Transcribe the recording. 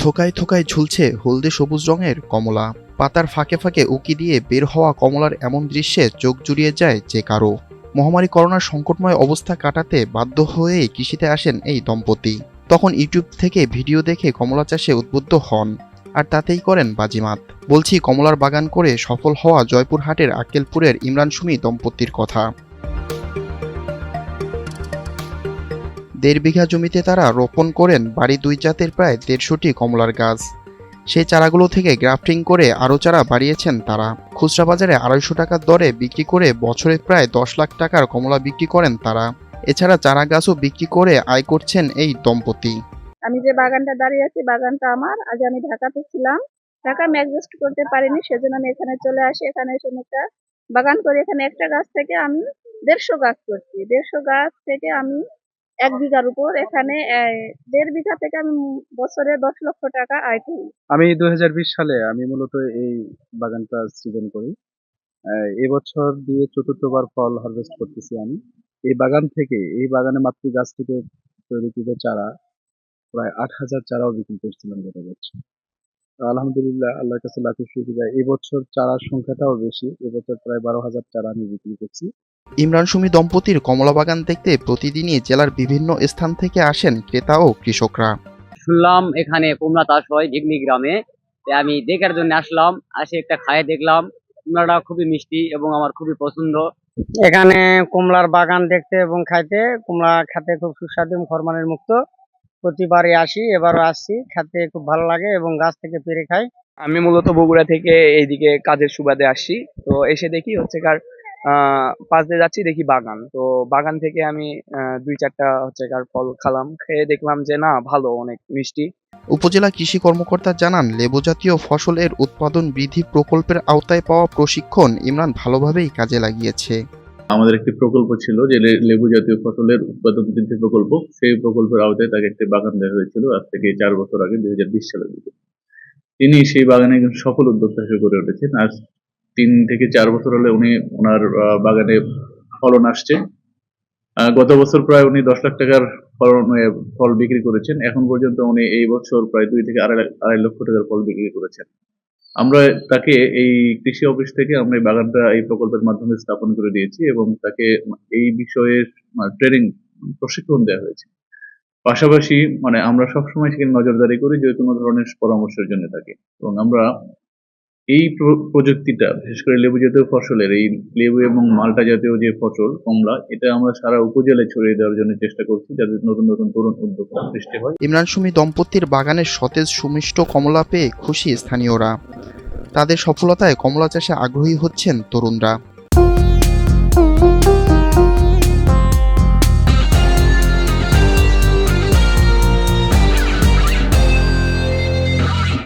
থোকায় থোকায় ঝুলছে হলদে সবুজ রঙের কমলা। পাতার ফাঁকে ফাঁকে উঁকি দিয়ে বের হওয়া কমলার এমন দৃশ্যে চোখ জুড়িয়ে যায় যে কারো। মহামারী করোনার সংকটময় অবস্থা কাটাতে বাধ্য হয়েই কৃষিতে আসেন এই দম্পতি। তখন ইউটিউব থেকে ভিডিও দেখে কমলা চাষে উদ্বুদ্ধ হন, আর তাতেই করেন বাজিমাত। বলছি কমলার বাগান করে সফল হওয়া জয়পুরহাটের আক্কেলপুরের ইমরান সুমি দম্পতির কথা। 1.5 বিঘা জমিতে তারা রোপণ করেন বাড়ি 2 জাতের প্রায় 150টি কমলার গাছ। সেই চারাগুলো থেকে গ্রাফটিং করে আরও চারা বাড়িয়েছেন তারা। খুচরা বাজারে 250 টাকার দরে বিক্রি করে বছরে প্রায় 10 লাখ টাকার কমলা বিক্রি করেন তারা। এছাড়া চারা গাছও বিক্রি করে আয় করছেন এই দম্পতি। আমি যে বাগানটা দাঁড়িয়ে আছি, বাগানটা আমার। আজ আমি ঢাকাতে ছিলাম, ঢাকা আমি অ্যাডজাস্ট করতে পারিনি, সেজন্য আমি এখানে চলে আসি। এখানে এসে আমি একটা বাগান করি। এখানে একটা গাছ থেকে আমি 150 গাছ করছি। 150 গাছ থেকে আমি 1 বিঘার উপর, এখানে 1.5 বিঘা থেকে আমি বছরে 10 লক্ষ টাকা আয় করি। আমি 2020 সালে আমি মূলত এই বাগানটা সৃজন করি। এবছর দিয়ে 4র্থবার ফল হারভেস্ট করতেছি আমি। এই বাগানে মাত্র গাছ থেকে তৈরিকৃত চারা প্রায় 8,000 চারাও বিক্রি করছিলাম গত বছর। আলহামদুলিল্লাহ, আল্লাহর কাছে লাখো শুকরিয়া, এবছর চারার সংখ্যাটাও বেশি। এবছর প্রায় 12,000 চারা আমি বিক্রি করছি। ইমরান সুমি দম্পতির কমলা বাগান দেখতে প্রতিদিনই জেলার বিভিন্ন স্থান থেকে আসেন ক্রেতা ও কৃষকরা। শুনলাম এখানে কমলা চাষ হয় ডিগনি গ্রামে, তাই আমি দেখার জন্য আসলাম। আসে একটা খায়ে দেখলাম, কমলাটা খুবই মিষ্টি এবং আমার খুবই পছন্দ। এখানে কমলার বাগান দেখতে এবং খাইতে, কমলা খেতে খুব সুস্বাদু এবং হরমোনের মুক্ত। প্রতিবারই আসি, এবারও আসছি, খেতে খুব ভালো লাগে এবং গাছ থেকে পেরে খাই। আমি মূলত বগুড়া থেকে এইদিকে কাজের সুবাদে আসছি। তো এসে দেখি হচ্ছে কার পাশ দিয়ে যাচ্ছি, দেখি বাগান। তো বাগান থেকে আমি 2-4টা হচ্ছে কার ফল খালাম, খেয়ে দেখলাম যে না, ভালো, অনেক মিষ্টি। উপজেলা কৃষি কর্মকর্তা জানান, লেবু জাতীয় ফসলের উৎপাদন বৃদ্ধি প্রকল্পের আওতায় পাওয়া প্রশিক্ষণ ইমরান ভালোভাবেই কাজে লাগিয়েছে। আমাদের একটি প্রকল্প ছিল যে লেবু জাতীয় ফসলের উৎপাদন বৃদ্ধি প্রকল্প। সেই প্রকল্পের আওতায় তাকে একটি বাগান দেওয়া হয়েছিল আজ থেকে 4 বছর আগে, 2020 সালের দিকে। তিনি সেই বাগানে একজন সফল উদ্যোক্তা হিসেবে গড়ে উঠেছেন। আজ 3 থেকে 4 বছর হলে ওনার বাগানে ফলন আসছে। গত বছর প্রায় উনি 10 লাখ টাকার ফল বিক্রি করেছেন। এখন পর্যন্ত উনি এই বছর প্রায় 2 থেকে আড়াই লক্ষ টাকার ফল বিক্রি করেছেন। আমরা তাকে এই কৃষি অফিস থেকে আমরা এই বাগানটা এই প্রকল্পের মাধ্যমে স্থাপন করে দিয়েছি এবং তাকে এই বিষয়ে প্রশিক্ষণ দেওয়া হয়েছে। পাশাপাশি আমরা সবসময় সেখানে নজরদারি করি যে কোনো ধরনের পরামর্শের জন্য তাকে। এবং আমরা এই প্রযুক্তিটা, বিশেষ করে লেবু জাতীয় ফসলের, এই লেবু এবং মাল্টা জাতীয় যে ফসল কমলা, এটা আমরা সারা উপজেলায় ছড়িয়ে দেওয়ার জন্য চেষ্টা করছি, যাতে নতুন নতুন তরুণ উদ্যোক্তা সৃষ্টি হয়। ইমরান সুমি দম্পতির বাগানের সতেজ সুমিষ্ট কমলা পেয়ে খুশি স্থানীয়রা। তাদের সফলতায় কমলা চাষে আগ্রহী হচ্ছেন তরুণরা।